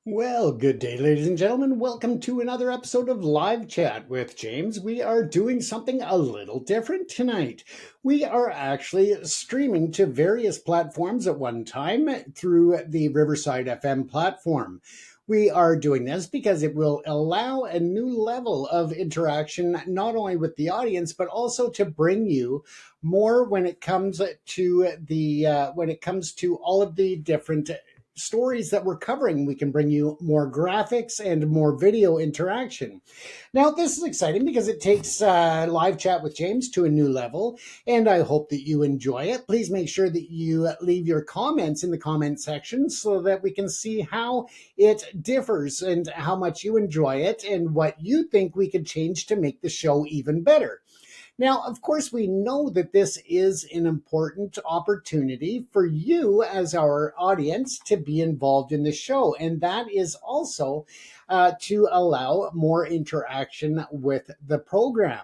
Well, good day, ladies and gentlemen. Welcome to another episode of Live Chat with James. We are doing something a little different tonight. We are actually streaming to various platforms at one time through the Riverside FM platform. We are doing this because it will allow a new level of interaction, not only with the audience, but also to bring you more when it comes to all of the different stories that we're covering. We can bring you more graphics and more video interaction. Now, this is exciting because it takes live chat with James to a new level, and I hope that you enjoy it. Please make sure that you leave your comments in the comment section so that we can see how it differs and how much you enjoy it and what you think we could change to make the show even better. Now, of course, we know that this is an important opportunity for you as our audience to be involved in the show. And that is also to allow more interaction with the program.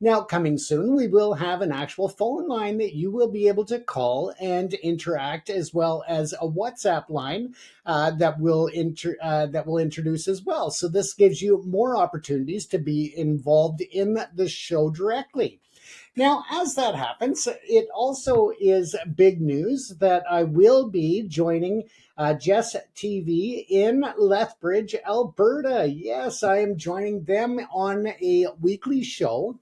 Now, coming soon, we will have an actual phone line that you will be able to call and interact, as well as a WhatsApp line that will introduce as well. So this gives you more opportunities to be involved in the show directly. Now, as that happens, it also is big news that I will be joining JESS-TV in Lethbridge, Alberta. Yes, I am joining them on a weekly show.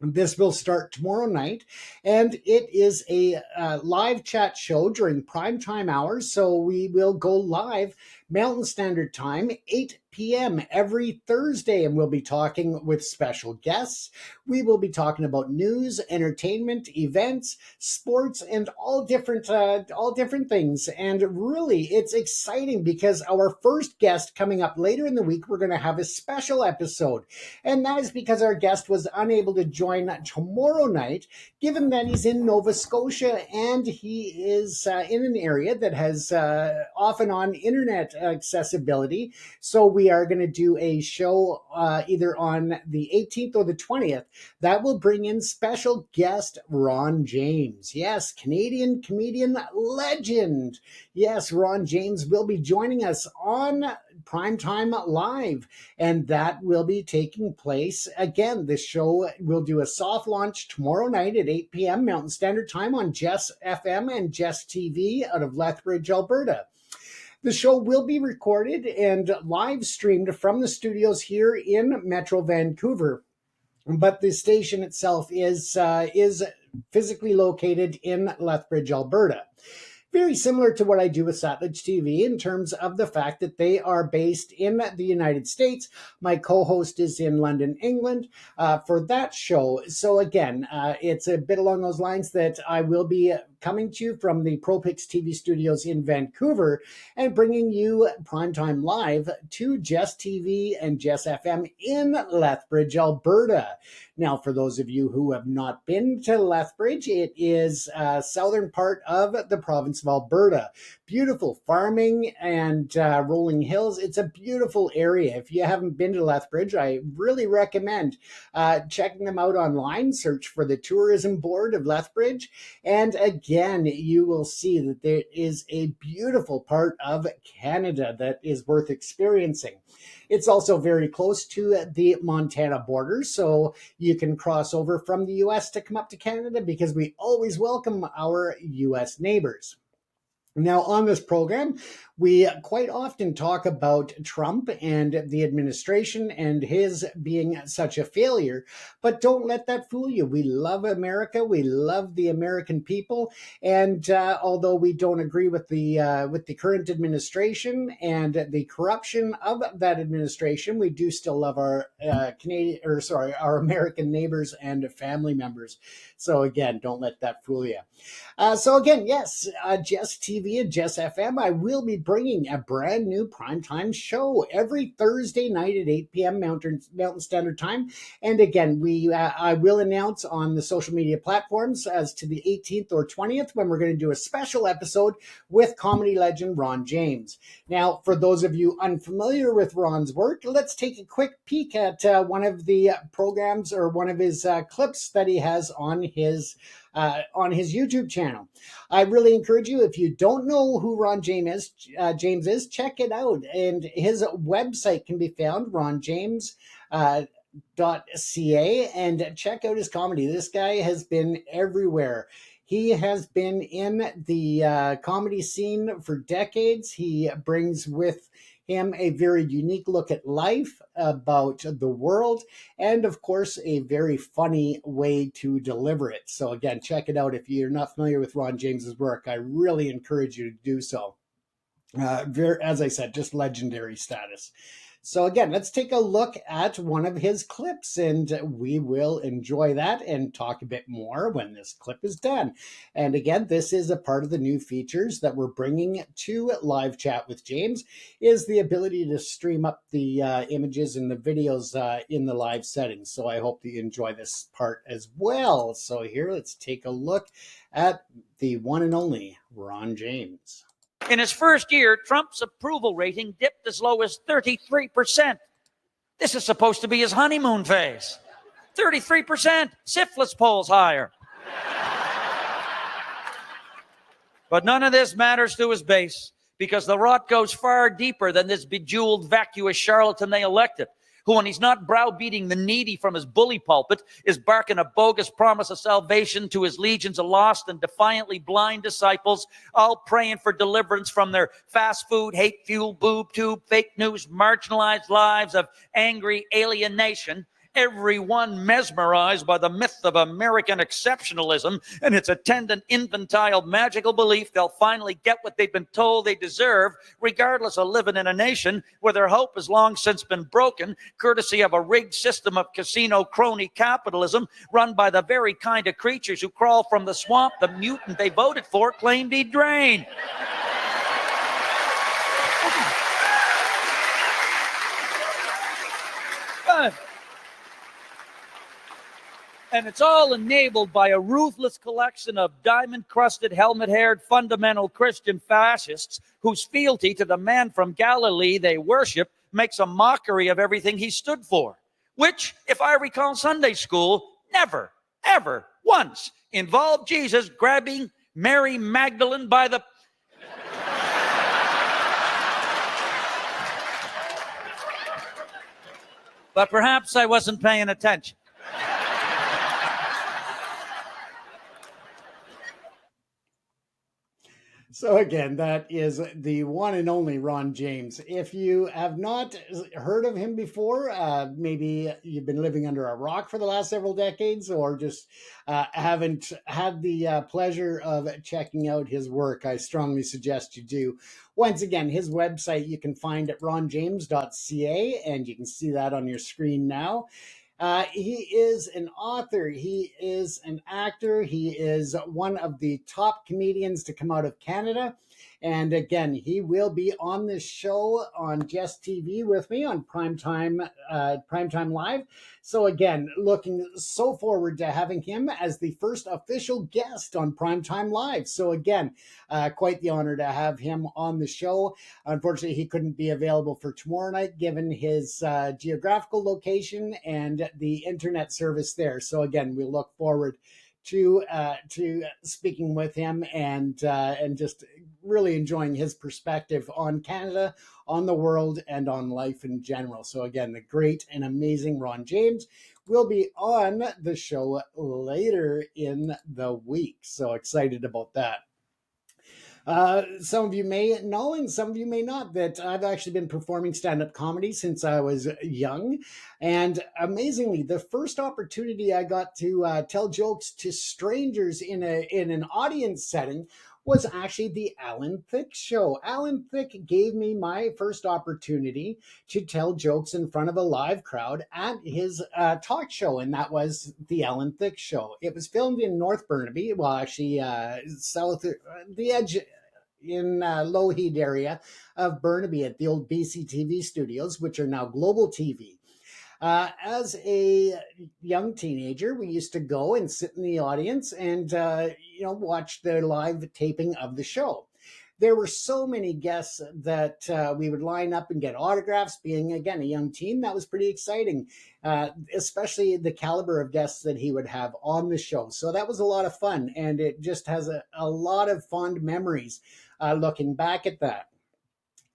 This will start tomorrow night, and it is a live chat show during prime time hours. So we will go live Mountain Standard Time, 8 p.m. every Thursday, and we'll be talking with special guests. We will be talking about news, entertainment, events, sports, and all different things. And really, it's exciting because our first guest coming up later in the week, we're going to have a special episode, and that is because our guest was unable to join tomorrow night, given that he's in Nova Scotia and he is in an area that has off and on internet accessibility. So we are going to do a show either on the 18th or the 20th that will bring in special guest Ron James. Yes, Canadian comedian legend. Yes, Ron James will be joining us on Primetime Live, and that will be taking place again. This show will do a soft launch tomorrow night at 8 p.m. Mountain Standard Time on JESS FM and JESS-TV out of Lethbridge, Alberta. The show will be recorded and live streamed from the studios here in Metro Vancouver, but the station itself is physically located in Lethbridge, Alberta. Very similar to what I do with JESS-TV in terms of the fact that they are based in the United States. My co-host is in London, England, for that show. So again, it's a bit along those lines that I will be coming to you from the ProPix TV studios in Vancouver and bringing you Primetime Live to JESS-TV and JESS FM in Lethbridge, Alberta. Now, for those of you who have not been to Lethbridge, it is a southern part of the province of Alberta. Beautiful farming and rolling hills. It's a beautiful area. If you haven't been to Lethbridge, I really recommend checking them out online. Search for the Tourism Board of Lethbridge. And again, you will see that there is a beautiful part of Canada that is worth experiencing. It's also very close to the Montana border, so you can cross over from the US to come up to Canada because we always welcome our US neighbors. Now, on this program, we quite often talk about Trump and the administration and his being such a failure, but don't let that fool you. We love America. We love the American people. And although we don't agree with the current administration and the corruption of that administration, we do still love our our American neighbors and family members. So again, don't let that fool you. So again, yes, JESS-TV and JESS FM, I will be bringing a brand new primetime show every Thursday night at 8 p.m. Mountain Standard Time. And again, I will announce on the social media platforms as to the 18th or 20th when we're going to do a special episode with comedy legend Ron James. Now, for those of you unfamiliar with Ron's work, let's take a quick peek at one of the programs or one of his clips that he has on his on his YouTube channel. I really encourage you, if you don't know who Ron James is, check it out. And his website can be found, ronjames.ca, and check out his comedy. This guy has been everywhere. He has been in the comedy scene for decades. He brings with him a very unique look at life, about the world, and of course, a very funny way to deliver it. So again, check it out. If you're not familiar with Ron James's work, I really encourage you to do so. As I said, just legendary status. So again, let's take a look at one of his clips, and we will enjoy that and talk a bit more when this clip is done. And again, this is a part of the new features that we're bringing to Live Chat with James, is the ability to stream up the images and the videos in the live settings. So I hope that you enjoy this part as well. So here, let's take a look at the one and only Ron James. In his first year, Trump's approval rating dipped as low as 33%. This is supposed to be his honeymoon phase. 33%. Syphilis polls higher. But none of this matters to his base, because the rot goes far deeper than this bejeweled, vacuous charlatan they elected, who, when he's not browbeating the needy from his bully pulpit, is barking a bogus promise of salvation to his legions of lost and defiantly blind disciples, all praying for deliverance from their fast food, hate-fueled, boob tube, fake news, marginalized lives of angry alienation. Everyone mesmerized by the myth of American exceptionalism and its attendant infantile magical belief they'll finally get what they've been told they deserve, regardless of living in a nation where their hope has long since been broken, courtesy of a rigged system of casino crony capitalism run by the very kind of creatures who crawl from the swamp the mutant they voted for claimed he'd drain. And it's all enabled by a ruthless collection of diamond-crusted, helmet-haired, fundamental Christian fascists whose fealty to the man from Galilee they worship makes a mockery of everything he stood for, which, if I recall Sunday school, never, ever, once involved Jesus grabbing Mary Magdalene by the... But perhaps I wasn't paying attention. So again, that is the one and only Ron James. If you have not heard of him before, maybe you've been living under a rock for the last several decades, or just haven't had the pleasure of checking out his work, I strongly suggest you do. Once again, his website you can find at ronjames.ca, and you can see that on your screen now. He is an author. He is an actor. He is one of the top comedians to come out of Canada. And again, he will be on this show on JESS-TV with me on Primetime Live. So again, looking so forward to having him as the first official guest on Primetime Live. So again, quite the honor to have him on the show. Unfortunately, he couldn't be available for tomorrow night, given his geographical location and the internet service there. So again, we look forward to speaking with him and just really enjoying his perspective on Canada, on the world, and on life in general. So again, the great and amazing Ron James will be on the show later in the week. So excited about that. Some of you may know, and some of you may not, that I've actually been performing stand-up comedy since I was young. And amazingly, the first opportunity I got to tell jokes to strangers in an audience setting was actually the Alan Thicke show. Alan Thicke gave me my first opportunity to tell jokes in front of a live crowd at his talk show, and that was the Alan Thicke show. It was filmed in North Burnaby, well, actually south, the edge in Lougheed area of Burnaby at the old BC-TV studios, which are now Global TV. As a young teenager, we used to go and sit in the audience and watch the live taping of the show. there were so many guests that we would line up and get autographs. Being, again, a young teen, that was pretty exciting, especially the caliber of guests that he would have on the show. So that was a lot of fun, and it just has a lot of fond memories looking back at that.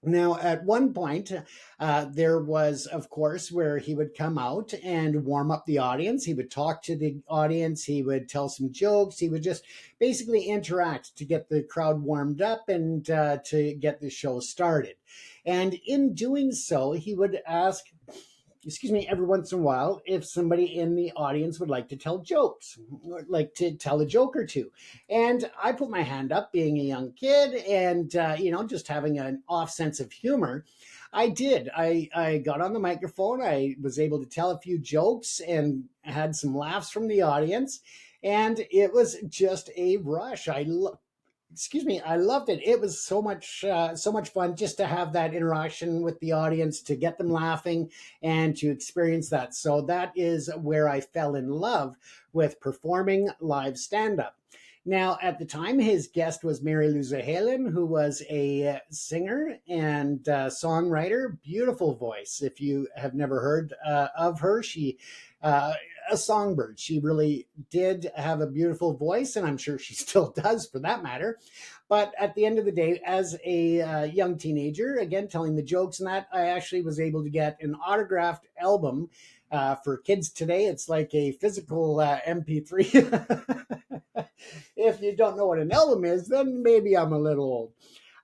Now, at one point, there was, of course, where he would come out and warm up the audience. He would talk to the audience. He would tell some jokes. He would just basically interact to get the crowd warmed up and to get the show started. And in doing so, he would ask, every once in a while, if somebody in the audience would like to tell jokes, or like to tell a joke or two. And I put my hand up, being a young kid and, just having an off sense of humor. I did. I got on the microphone. I was able to tell a few jokes and had some laughs from the audience. And it was just a rush. I loved it. It was so much fun just to have that interaction with the audience, to get them laughing and to experience that. So that is where I fell in love with performing live stand-up. Now, at the time, his guest was Mary Lou Halen, who was a singer and songwriter. Beautiful voice. If you have never heard of her, she a songbird. She really did have a beautiful voice, and I'm sure she still does, for that matter. But at the end of the day, as a young teenager, again, telling the jokes and that, I actually was able to get an autographed album. For kids today, it's like a physical MP3. If you don't know what an album is, then maybe I'm a little old.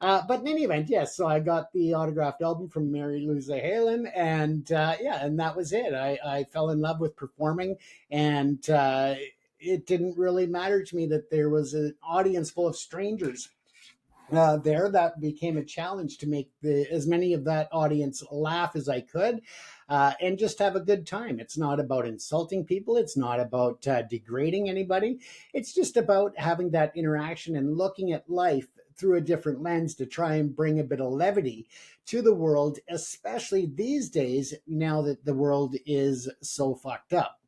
But in any event, yes, so I got the autographed album from Mary Lou Halen, and and that was it. I fell in love with performing, and it didn't really matter to me that there was an audience full of strangers there. That became a challenge to make as many of that audience laugh as I could, and just have a good time. It's not about insulting people. It's not about degrading anybody. It's just about having that interaction and looking at life through a different lens to try and bring a bit of levity to the world, especially these days, now that the world is so fucked up.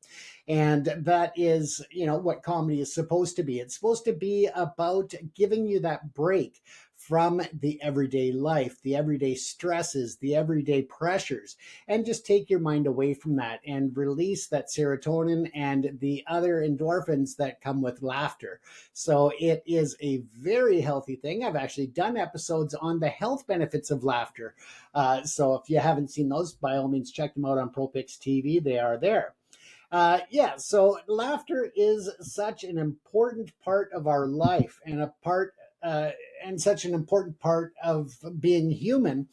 And that is, what comedy is supposed to be. It's supposed to be about giving you that break from the everyday life, the everyday stresses, the everyday pressures, and just take your mind away from that and release that serotonin and the other endorphins that come with laughter. So it is a very healthy thing. I've actually done episodes on the health benefits of laughter. So if you haven't seen those, by all means, check them out on ProPix TV. They are there. So laughter is such an important part of our life, and such an important part of being human.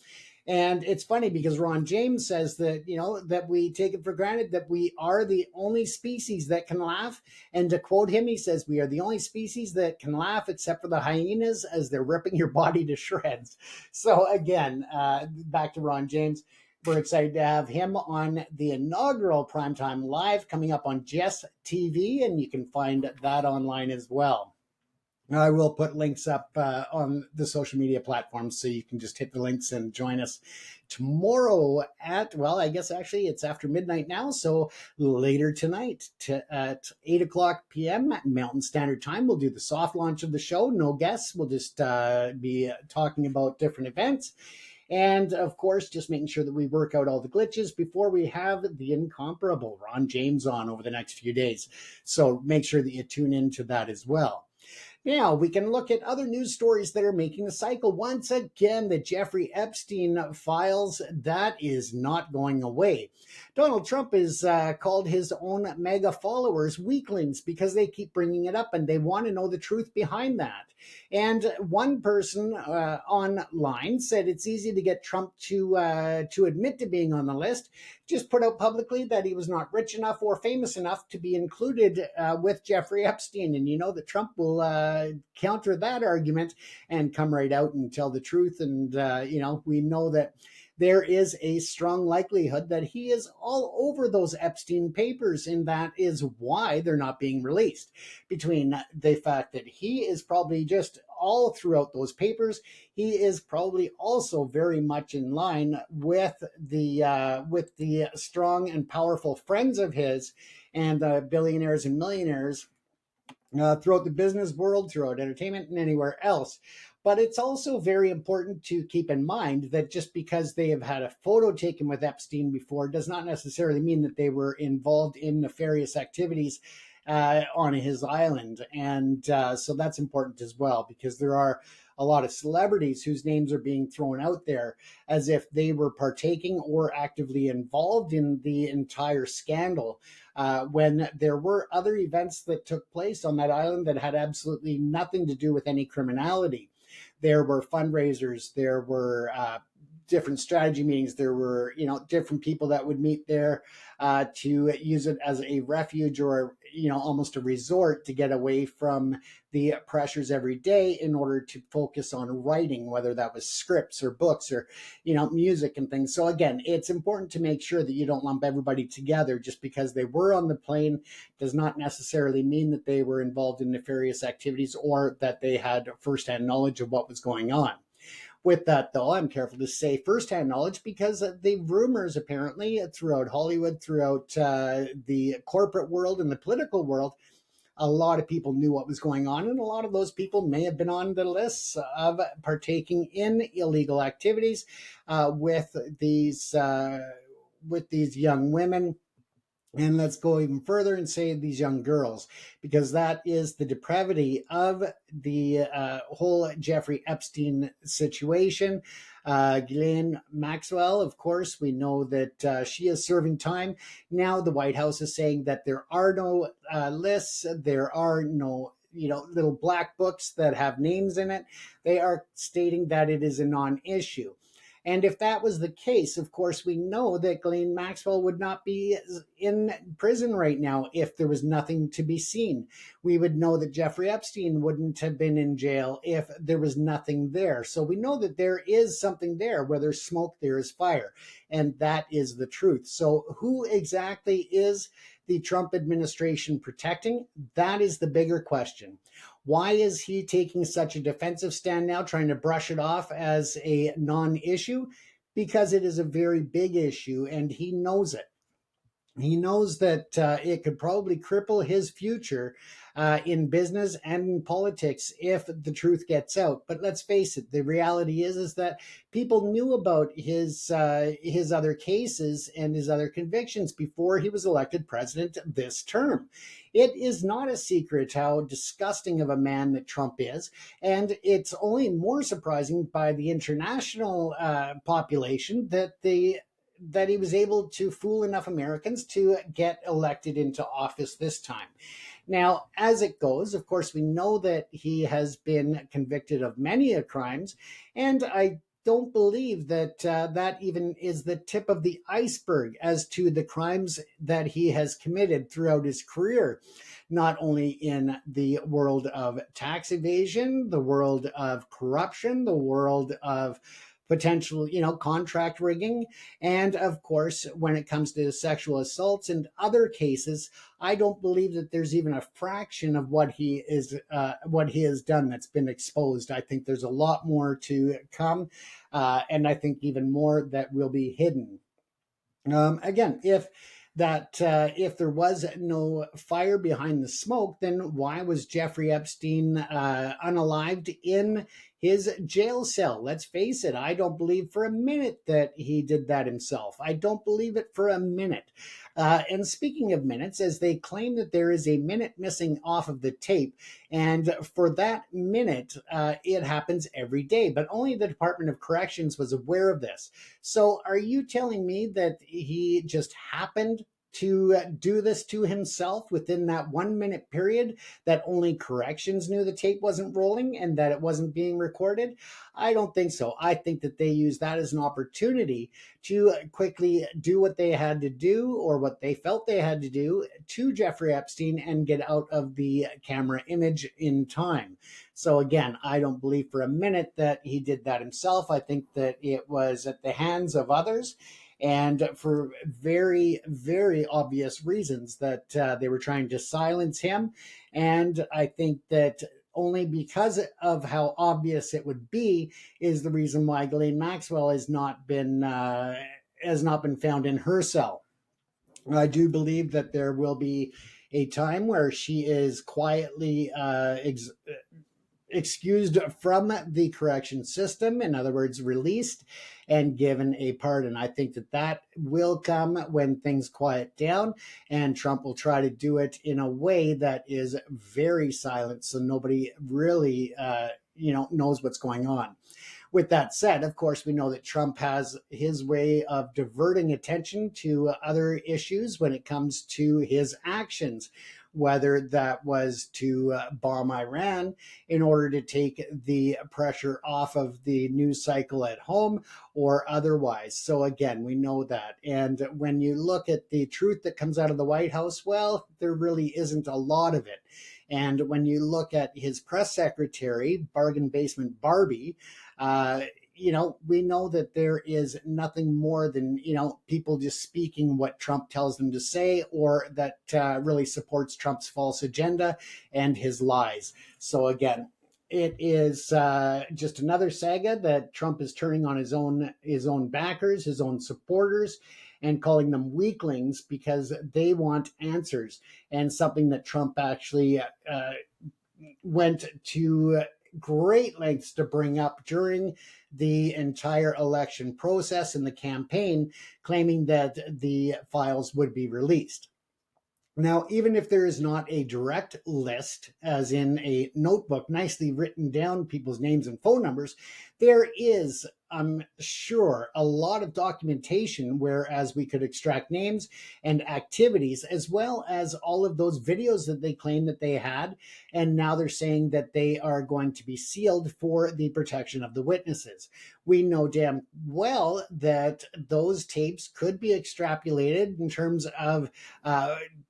And it's funny because Ron James says that, that we take it for granted that we are the only species that can laugh. And to quote him, he says, "We are the only species that can laugh except for the hyenas as they're ripping your body to shreds." So again, back to Ron James. We're excited to have him on the inaugural Primetime Live coming up on JESS-TV, and you can find that online as well. I will put links up on the social media platforms, so you can just hit the links and join us tomorrow at, I guess actually it's after midnight now, so later tonight at 8 o'clock p.m. Mountain Standard Time. We'll do the soft launch of the show. No guests. We'll just be talking about different events. And of course, just making sure that we work out all the glitches before we have the incomparable Ron James on over the next few days. So make sure that you tune into that as well. Now, we can look at other news stories that are making the cycle. Once again, the Jeffrey Epstein files, that is not going away. Donald Trump has called his own mega followers weaklings because they keep bringing it up and they want to know the truth behind that. And one person online said it's easy to get Trump to admit to being on the list. Just put out publicly that he was not rich enough or famous enough to be included with Jeffrey Epstein. And that Trump will counter that argument and come right out and tell the truth. And, we know that there is a strong likelihood that he is all over those Epstein papers, and that is why they're not being released. Between the fact that he is probably just all throughout those papers, he is probably also very much in line with the strong and powerful friends of his and billionaires and millionaires throughout the business world, throughout entertainment, and anywhere else. But it's also very important to keep in mind that just because they have had a photo taken with Epstein before does not necessarily mean that they were involved in nefarious activities on his island. And so that's important as well, because there are a lot of celebrities whose names are being thrown out there as if they were partaking or actively involved in the entire scandal, when there were other events that took place on that island that had absolutely nothing to do with any criminality. There were fundraisers, there were different strategy meetings, there were different people that would meet there to use it as a refuge, or almost a resort to get away from the pressures every day in order to focus on writing, whether that was scripts or books or music and things. So again, it's important to make sure that you don't lump everybody together. Just because they were on the plane does not necessarily mean that they were involved in nefarious activities or that they had firsthand knowledge of what was going on. With that, though, I'm careful to say firsthand knowledge, because the rumors apparently throughout Hollywood, throughout the corporate world and the political world, a lot of people knew what was going on, and a lot of those people may have been on the lists of partaking in illegal activities with these young women. And let's go even further and say these young girls, because that is the depravity of the whole Jeffrey Epstein situation. Ghislaine Maxwell, of course, we know that she is serving time. Now the White House is saying that there are no lists, there are no little black books that have names in it. They are stating that it is a non-issue. And if that was the case, of course, we know that Ghislaine Maxwell would not be in prison right now if there was nothing to be seen. We would know that Jeffrey Epstein wouldn't have been in jail if there was nothing there. So we know that there is something there. Where there's smoke, there is fire. And that is the truth. So who exactly is the Trump administration protecting? That is the bigger question. Why is he taking such a defensive stand now, trying to brush it off as a non-issue? Because it is a very big issue, and he knows it. He knows that it could probably cripple his future in business and in politics if the truth gets out. But let's face it, the reality is that people knew about his other cases and his other convictions before he was elected president this term. It is not a secret how disgusting of a man that Trump is, and it's only more surprising by the international population that he was able to fool enough Americans to get elected into office this time. Now, as it goes, of course, we know that he has been convicted of many crimes, and I don't believe that that even is the tip of the iceberg as to the crimes that he has committed throughout his career, not only in the world of tax evasion, the world of corruption, the world of potential, contract rigging. And of course, when it comes to sexual assaults and other cases, I don't believe that there's even a fraction of what he has done that's been exposed. I think there's a lot more to come, and I think even more that will be hidden. Again, if there was no fire behind the smoke, then why was Jeffrey Epstein unalived in his jail cell? Let's face it, I don't believe for a minute that he did that himself. I don't believe it for a minute. And speaking of minutes, as they claim that there is a minute missing off of the tape, and for that minute, it happens every day, but only the Department of Corrections was aware of this. So are you telling me that he just happened to do this to himself within that 1 minute period, that only corrections knew the tape wasn't rolling and that it wasn't being recorded? I don't think so. I think that they used that as an opportunity to quickly do what they had to do, or what they felt they had to do, to Jeffrey Epstein and get out of the camera image in time. So again, I don't believe for a minute that he did that himself. I think that it was at the hands of others, and for very, very obvious reasons, that they were trying to silence him. And I think that only because of how obvious it would be is the reason why Ghislaine Maxwell has not been found in her cell. I do believe that there will be a time where she is quietly excused from the correction system, in other words, released and given a pardon. I think that that will come when things quiet down, and Trump will try to do it in a way that is very silent, so nobody really, knows what's going on. With that said, of course, we know that Trump has his way of diverting attention to other issues when it comes to his actions, whether that was to bomb Iran in order to take the pressure off of the news cycle at home or otherwise. So, again, we know that. And when you look at the truth that comes out of the White House, well, there really isn't a lot of it. And when you look at his press secretary, Bargain Basement Barbie, uh, we know that there is nothing more than, people just speaking what Trump tells them to say, or that really supports Trump's false agenda and his lies. So again, it is just another saga that Trump is turning on his own backers, his own supporters, and calling them weaklings because they want answers, and something that Trump actually went to great lengths to bring up during the entire election process and the campaign, claiming that the files would be released. Now, even if there is not a direct list, as in a notebook, nicely written down people's names and phone numbers, there is, I'm sure, a lot of documentation whereas we could extract names and activities, as well as all of those videos that they claim that they had. And now they're saying that they are going to be sealed for the protection of the witnesses. We know damn well that those tapes could be extrapolated in terms of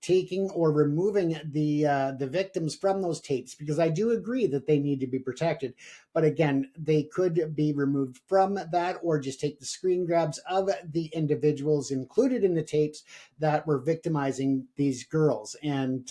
taking or removing the victims from those tapes, because I do agree that they need to be protected. But again, they could be removed from that, or just take the screen grabs of the individuals included in the tapes that were victimizing these girls. And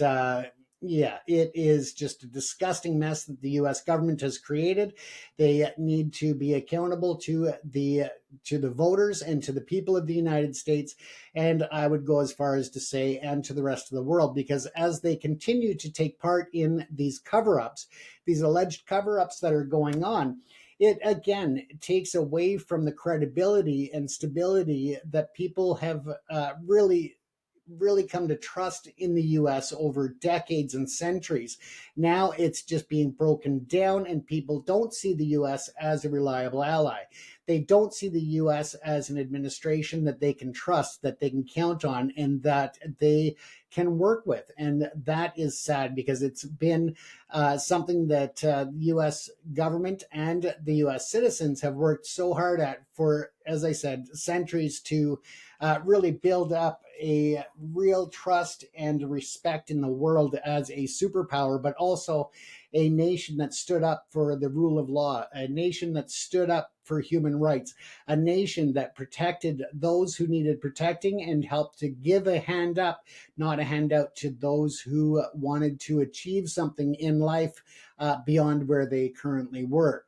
yeah, it is just a disgusting mess that the U.S. government has created. They need to be accountable to the voters and to the people of the United States. And I would go as far as to say, and to the rest of the world, because as they continue to take part in these cover-ups, these alleged cover-ups that are going on, it again takes away from the credibility and stability that people have really come to trust in the US over decades and centuries. Now it's just being broken down, and people don't see the US as a reliable ally. They don't see the US as an administration that they can trust, that they can count on, and that they can work with. And that is sad, because it's been something that the US government and the US citizens have worked so hard at for, as I said, centuries, to really build up a real trust and respect in the world as a superpower, but also a nation that stood up for the rule of law, a nation that stood up for human rights, a nation that protected those who needed protecting and helped to give a hand up, not a handout, to those who wanted to achieve something in life beyond where they currently were.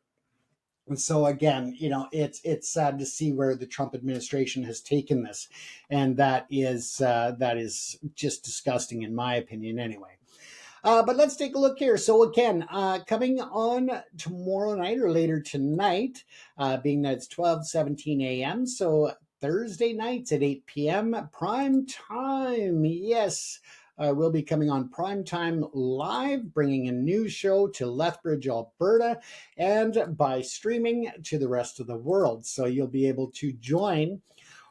And so again, it's sad to see where the Trump administration has taken this, and that is just disgusting, in my opinion, anyway. But let's take a look here. So again, coming on tomorrow night or later tonight, being that it's 12:17 a.m., so Thursday nights at 8 p.m. prime time. Yes, we'll be coming on Primetime Live, bringing a new show to Lethbridge, Alberta, and by streaming to the rest of the world. So you'll be able to join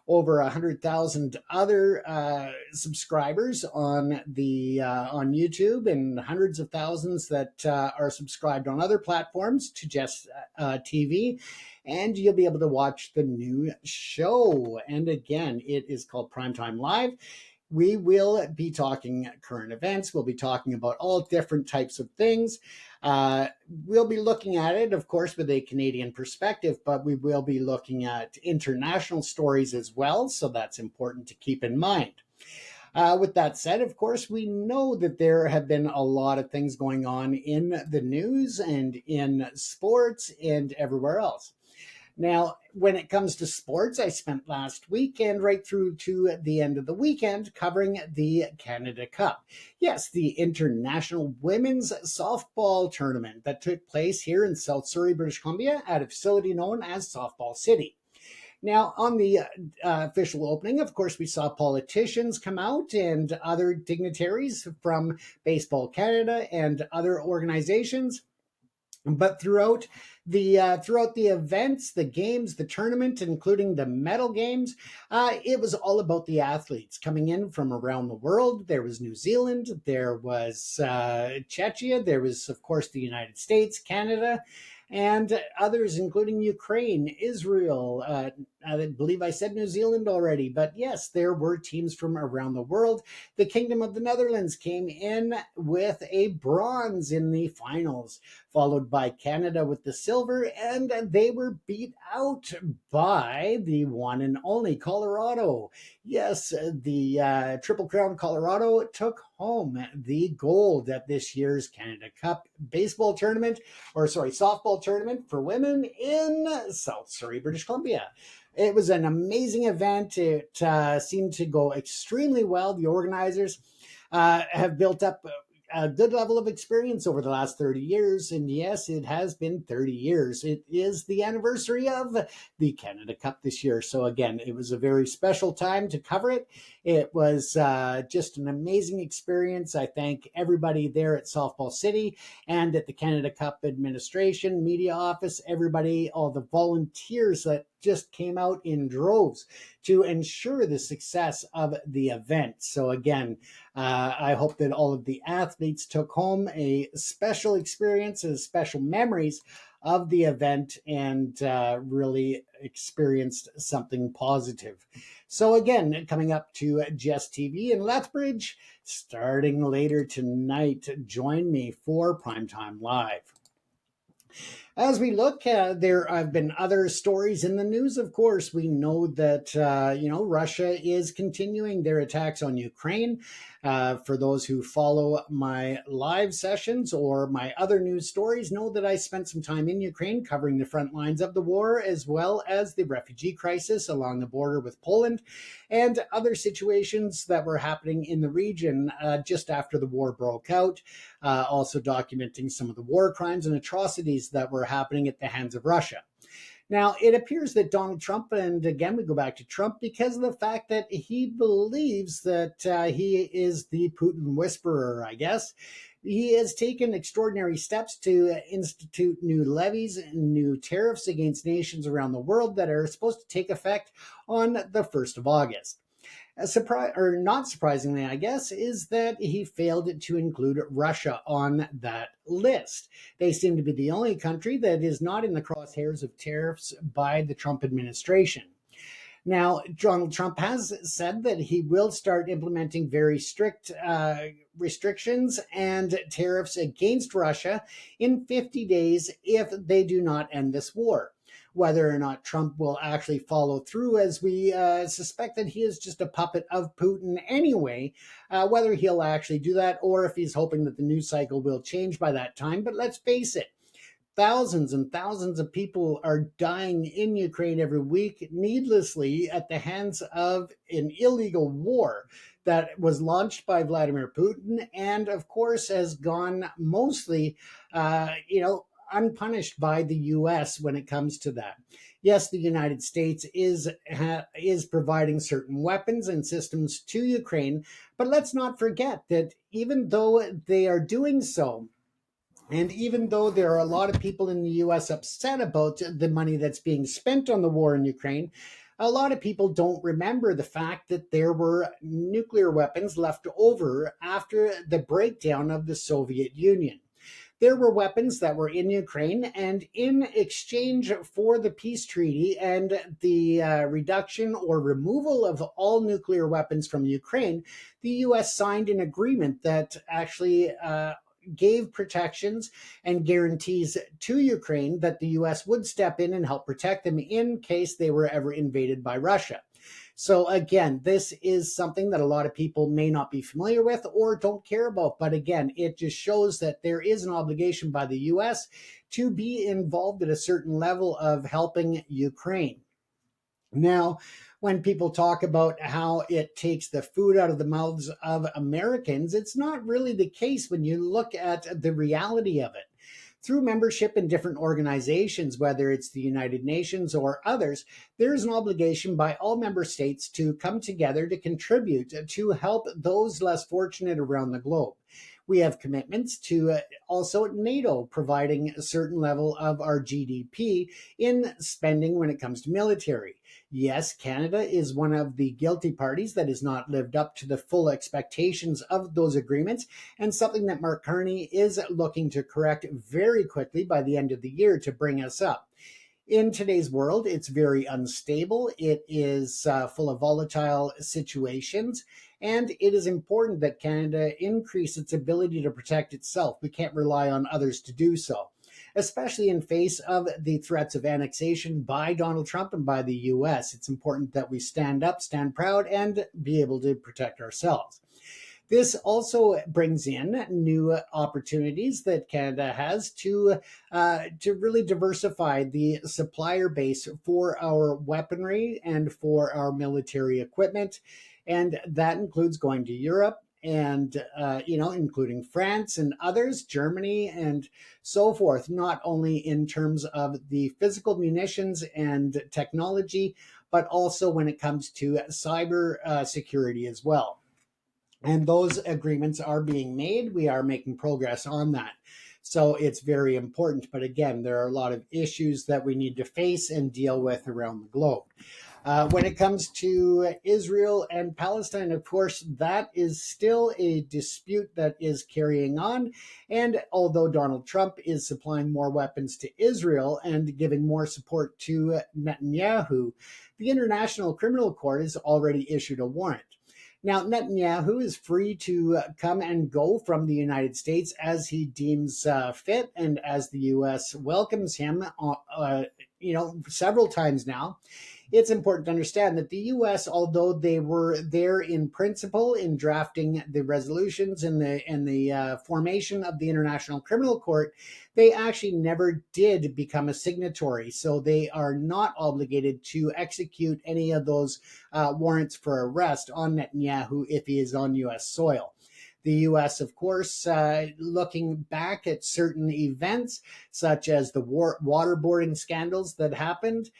over 100,000 other subscribers on on YouTube, and hundreds of thousands that are subscribed on other platforms to JESS-TV, and you'll be able to watch the new show. And again, it is called Primetime Live. We will be talking current events. We'll be talking about all different types of things. We'll be looking at it, of course, with a Canadian perspective, but we will be looking at international stories as well. So that's important to keep in mind. With that said, of course, we know that there have been a lot of things going on in the news and in sports and everywhere else. Now, when it comes to sports, I spent last weekend right through to the end of the weekend covering the Canada Cup. Yes, the international women's softball tournament that took place here in South Surrey, British Columbia, at a facility known as Softball City. Now, on the official opening, of course, we saw politicians come out and other dignitaries from Baseball Canada and other organizations. But throughout the events, the games, the tournament, including the medal games, it was all about the athletes coming in from around the world. There was New Zealand, there was Czechia, there was, of course, the United States, Canada, and others, including Ukraine, Israel. I believe I said New Zealand already, but yes, there were teams from around the world. The Kingdom of the Netherlands came in with a bronze in the finals, followed by Canada with the silver, and they were beat out by the one and only Colorado. Yes, the Triple Crown Colorado took home the gold at this year's Canada Cup baseball tournament, or sorry, softball tournament for women in South Surrey, British Columbia. It was an amazing event. It seemed to go extremely well. The organizers have built up a good level of experience over the last 30 years. And yes, it has been 30 years. It is the anniversary of the Canada Cup this year. So again, it was a very special time to cover it. It was just an amazing experience. I thank everybody there at Softball City and at the Canada Cup administration, media office, everybody, all the volunteers that just came out in droves to ensure the success of the event. So again, I hope that all of the athletes took home a special experience and special memories of the event and really experienced something positive. So again, coming up to JESS-TV in Lethbridge, starting later tonight. Join me for Primetime Live. As we look, there have been other stories in the news. Of course, we know that Russia is continuing their attacks on Ukraine. For those who follow my live sessions or my other news stories, know that I spent some time in Ukraine covering the front lines of the war, as well as the refugee crisis along the border with Poland, and other situations that were happening in the region just after the war broke out. Also documenting some of the war crimes and atrocities that were happening at the hands of Russia. Now, it appears that Donald Trump, and again, we go back to Trump because of the fact that he believes that he is the Putin whisperer, I guess. He has taken extraordinary steps to institute new levies and new tariffs against nations around the world that are supposed to take effect on the 1st of August. Not surprisingly, I guess, is that he failed to include Russia on that list. They seem to be the only country that is not in the crosshairs of tariffs by the Trump administration. Now, Donald Trump has said that he will start implementing very strict restrictions and tariffs against Russia in 50 days if they do not end this war. Whether or not Trump will actually follow through, as we suspect that he is just a puppet of Putin anyway, whether he'll actually do that or if he's hoping that the news cycle will change by that time. But let's face it, thousands and thousands of people are dying in Ukraine every week needlessly at the hands of an illegal war that was launched by Vladimir Putin and, of course, has gone mostly, unpunished by the U.S. when it comes to that. Yes, the United States is providing certain weapons and systems to Ukraine, but let's not forget that even though they are doing so, and even though there are a lot of people in the U.S. upset about the money that's being spent on the war in Ukraine, a lot of people don't remember the fact that there were nuclear weapons left over after the breakdown of the Soviet Union. There were weapons that were in Ukraine, and in exchange for the peace treaty and the reduction or removal of all nuclear weapons from Ukraine, the U.S. signed an agreement that actually gave protections and guarantees to Ukraine that the U.S. would step in and help protect them in case they were ever invaded by Russia. So again, this is something that a lot of people may not be familiar with or don't care about. But again, it just shows that there is an obligation by the US to be involved at a certain level of helping Ukraine. Now, when people talk about how it takes the food out of the mouths of Americans, it's not really the case when you look at the reality of it. Through membership in different organizations, whether it's the United Nations or others, there is an obligation by all member states to come together to contribute to help those less fortunate around the globe. We have commitments to also NATO providing a certain level of our GDP in spending when it comes to military. Yes, Canada is one of the guilty parties that has not lived up to the full expectations of those agreements, and something that Mark Carney is looking to correct very quickly by the end of the year to bring us up. In today's world, it's very unstable. It is full of volatile situations, and it is important that Canada increase its ability to protect itself. We can't rely on others to do so, especially in face of the threats of annexation by Donald Trump and by the US. It's important that we stand up, stand proud, and be able to protect ourselves. This also brings in new opportunities that Canada has to really diversify the supplier base for our weaponry and for our military equipment, and that includes going to Europe and including France and others, Germany and so forth. Not only in terms of the physical munitions and technology, but also when it comes to cyber security as well. And those agreements are being made. We are making progress on that. So it's very important. But again, there are a lot of issues that we need to face and deal with around the globe. When it comes to Israel and Palestine, of course, that is still a dispute that is carrying on. And although Donald Trump is supplying more weapons to Israel and giving more support to Netanyahu, the International Criminal Court has already issued a warrant. Now, Netanyahu is free to come and go from the United States as he deems fit, and as the U.S. welcomes him, several times now. It's important to understand that the U.S., although they were there in principle in drafting the resolutions and the formation of the International Criminal Court, they actually never did become a signatory. So they are not obligated to execute any of those warrants for arrest on Netanyahu if he is on U.S. soil. The U.S., of course, looking back at certain events, such as the waterboarding scandals that happened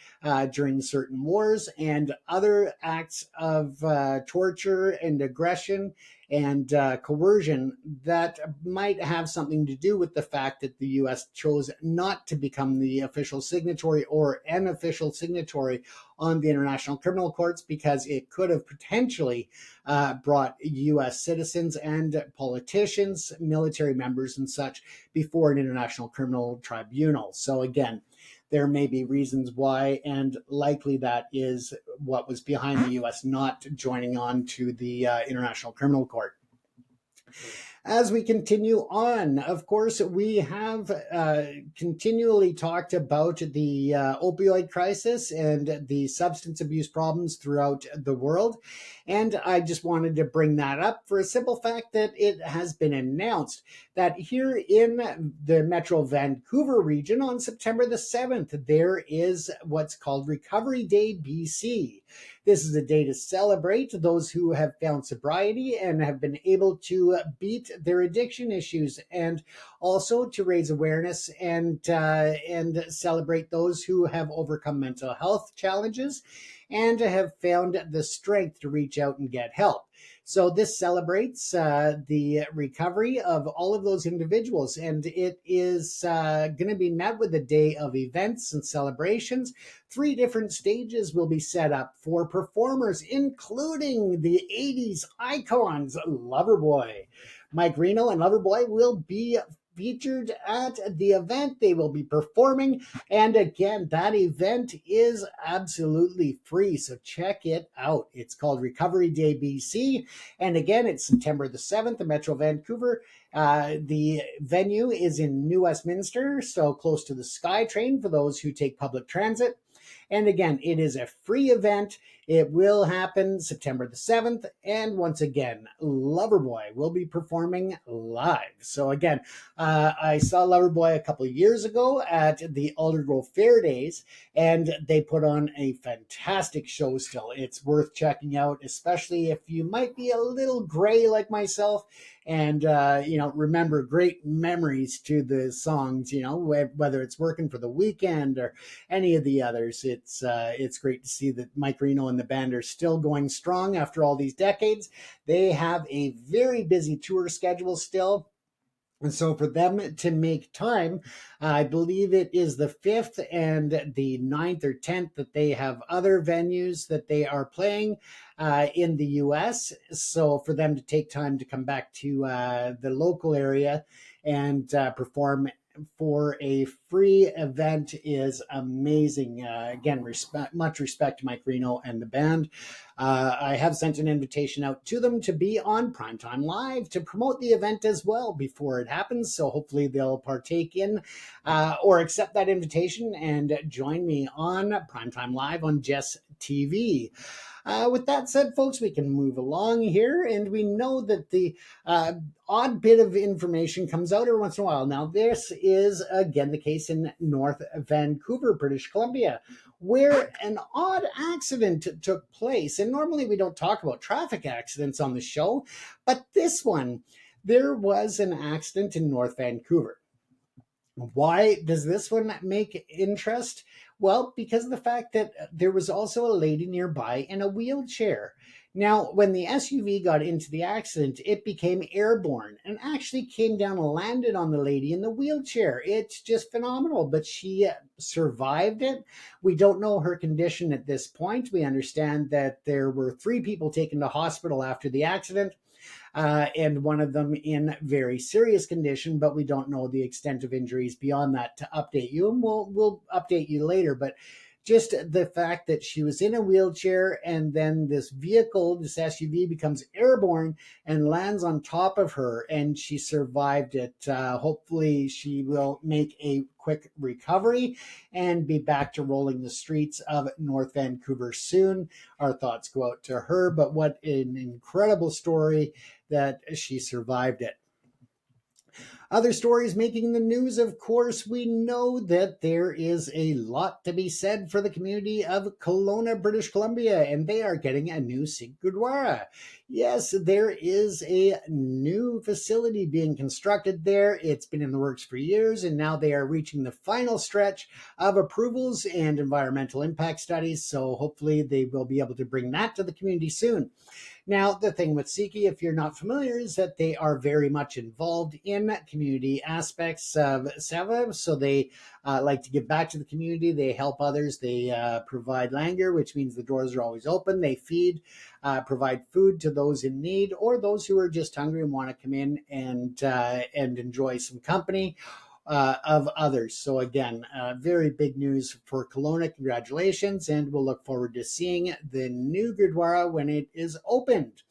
during certain wars and other acts of torture and aggression and coercion that might have something to do with the fact that the U.S. chose not to become the official signatory or an official signatory on the International Criminal Courts, because it could have potentially brought U.S. citizens and politicians, military members and such before an International Criminal Tribunal. So again, there may be reasons why, and likely that is what was behind the U.S. not joining on to the International Criminal Court. As we continue on, of course, we have continually talked about the opioid crisis and the substance abuse problems throughout the world. And I just wanted to bring that up for a simple fact that it has been announced that here in the Metro Vancouver region on September the 7th, there is what's called Recovery Day BC. This is a day to celebrate those who have found sobriety and have been able to beat their addiction issues, and also to raise awareness and celebrate those who have overcome mental health challenges and have found the strength to reach out and get help. So this celebrates the recovery of all of those individuals, and it is going to be met with a day of events and celebrations. 3 different stages will be set up for performers, including the 80s icons Loverboy. Mike Reno and Loverboy will be featured at the event. They will be performing, and again, that event is absolutely free, so check it out. It's called Recovery Day BC, and again, it's September the 7th in Metro Vancouver. The venue is in New Westminster, so close to the SkyTrain for those who take public transit. And again, it is a free event. It will happen September the 7th. And once again, Loverboy will be performing live. So again, I saw Loverboy a couple of years ago at the Aldergrove Fair Days, and they put on a fantastic show still. It's worth checking out, especially if you might be a little gray like myself and remember great memories to the songs, whether it's Working for the Weekend or any of the others. It's great to see that Mike Reno and the band are still going strong after all these decades. They have a very busy tour schedule still. And so for them to make time, I believe it is the 5th and the 9th or 10th that they have other venues that they are playing in the US. So for them to take time to come back to the local area and perform for a free event is amazing. Again, much respect to Mike Reno and the band. I have sent an invitation out to them to be on Primetime Live to promote the event as well before it happens. So hopefully they'll partake in or accept that invitation and join me on Primetime Live on JESS-TV. With that said, folks, we can move along here, and we know that the odd bit of information comes out every once in a while. Now, this is again the case in North Vancouver, British Columbia, where an odd accident took place. And normally we don't talk about traffic accidents on the show, but this one, there was an accident in North Vancouver. Why does this one make interest? Well, because of the fact that there was also a lady nearby in a wheelchair. Now, when the SUV got into the accident, it became airborne and actually came down and landed on the lady in the wheelchair. It's just phenomenal, but she survived it. We don't know her condition at this point. We understand that there were 3 people taken to hospital after the accident. And one of them in very serious condition, but we don't know the extent of injuries beyond that to update you, and we'll update you later. But just the fact that she was in a wheelchair and then this vehicle, this SUV, becomes airborne and lands on top of her, and she survived it. Hopefully she will make a quick recovery and be back to rolling the streets of North Vancouver soon. Our thoughts go out to her, but what an incredible story that she survived it. Other stories making the news, of course, we know that there is a lot to be said for the community of Kelowna, British Columbia, and they are getting a new Sikh Gurdwara. Yes, there is a new facility being constructed there. It's been in the works for years, and now they are reaching the final stretch of approvals and environmental impact studies, so hopefully they will be able to bring that to the community soon. Now, the thing with Sikhi, if you're not familiar, is that they are very much involved in community aspects of Seva. So they like to give back to the community. They help others. They provide langar, which means the doors are always open. They feed, provide food to those in need or those who are just hungry and want to come in and enjoy some company. Of others. So again, very big news for Kelowna. Congratulations, and we'll look forward to seeing the new Gurdwara when it is opened.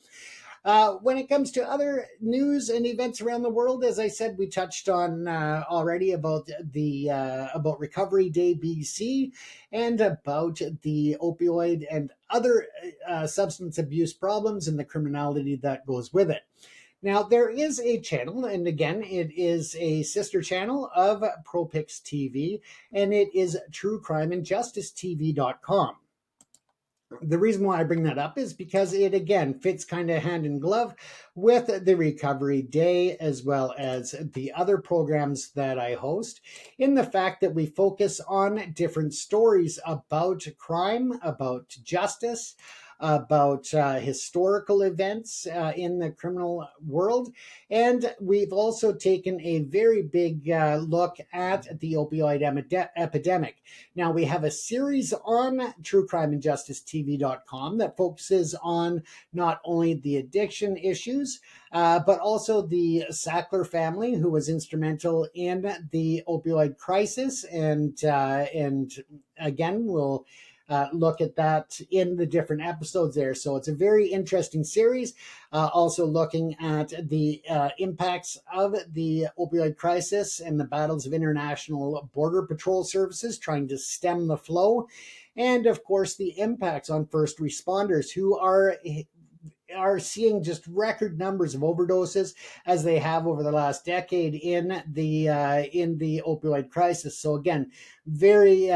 When it comes to other news and events around the world, as I said, we touched on already about about Recovery Day BC and about the opioid and other substance abuse problems and the criminality that goes with it. Now, there is a channel, and again, it is a sister channel of ProPix TV, and it is truecrimeandjusticetv.com. The reason why I bring that up is because it, again, fits kind of hand in glove with the Recovery Day as well as the other programs that I host, in the fact that we focus on different stories about crime, about justice, about historical events in the criminal world. And we've also taken a very big look at the opioid epidemic. Now, we have a series on truecrimeandjusticetv.com that focuses on not only the addiction issues, but also the Sackler family, who was instrumental in the opioid crisis. And again, we'll look at that in the different episodes there. So it's a very interesting series. Also looking at the impacts of the opioid crisis and the battles of international border patrol services trying to stem the flow. and of course the impacts on first responders who are seeing just record numbers of overdoses as they have over the last decade in the opioid crisis. So again, very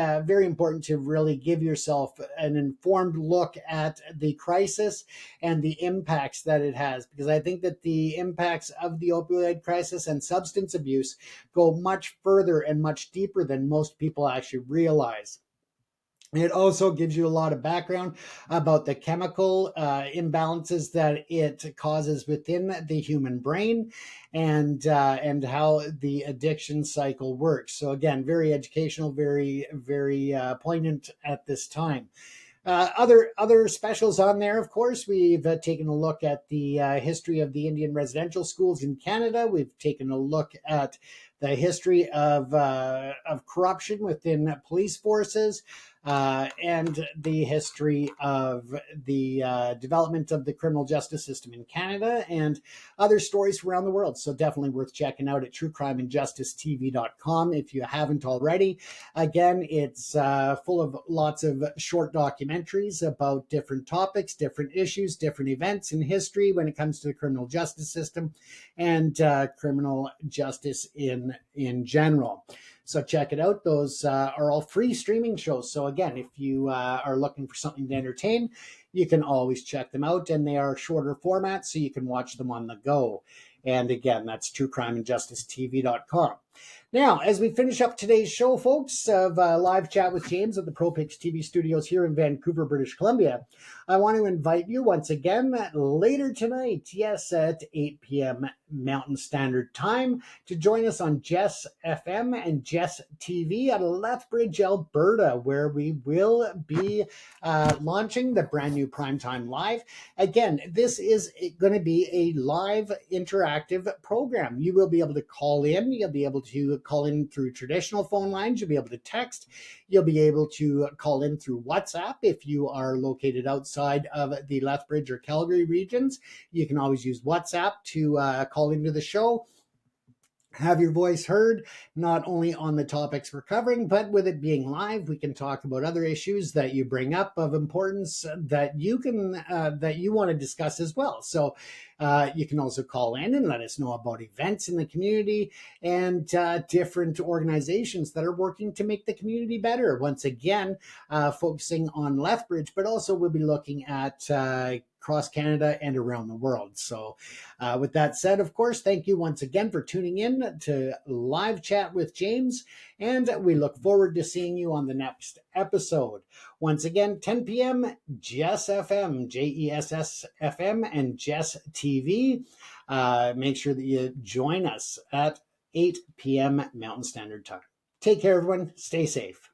important to really give yourself an informed look at the crisis and the impacts that it has, because I think that the impacts of the opioid crisis and substance abuse go much further and much deeper than most people actually realize. It also gives you a lot of background about the chemical imbalances that it causes within the human brain, and how the addiction cycle works. So again, very educational, very poignant at this time. Other specials on there, of course, we've taken a look at the history of the Indian residential schools in Canada. We've taken a look at the history of corruption within police forces, and the history of the development of the criminal justice system in Canada, and other stories from around the world. So definitely worth checking out at truecrimeandjusticetv.com if you haven't already. Again, it's full of lots of short documentaries about different topics, different issues, different events in history when it comes to the criminal justice system and criminal justice in general. So check it out. Those are all free streaming shows. So again, if you are looking for something to entertain, you can always check them out, and they are shorter formats, so you can watch them on the go. And again, that's truecrimeandjusticetv.com. Now, as we finish up today's show, folks, of Live Chat with James at the ProPix TV studios here in Vancouver, British Columbia, I want to invite you once again later tonight, yes, at 8 p.m. Mountain Standard Time, to join us on JESS-FM and JESS-TV out of Lethbridge, Alberta, where we will be launching the brand new Primetime Live. Again, this is going to be a live interactive program. You will be able to call in. You'll be able to call in through traditional phone lines. You'll be able to text. You'll be able to call in through WhatsApp if you are located outside of the Lethbridge or Calgary regions. You can always use WhatsApp to call into the show, have your voice heard, not only on the topics we're covering, but with it being live, we can talk about other issues that you bring up of importance that you want to discuss as well. So you can also call in and let us know about events in the community and different organizations that are working to make the community better. Once again, focusing on Lethbridge, but also we'll be looking at across Canada and around the world. So with that said, of course, thank you once again for tuning in to Live Chat with James, and we look forward to seeing you on the next episode. Once again, 10 p.m. JESS-FM, JESS-FM, and JESS-TV. Make sure that you join us at 8 p.m. Mountain Standard Time. Take care, everyone. Stay safe.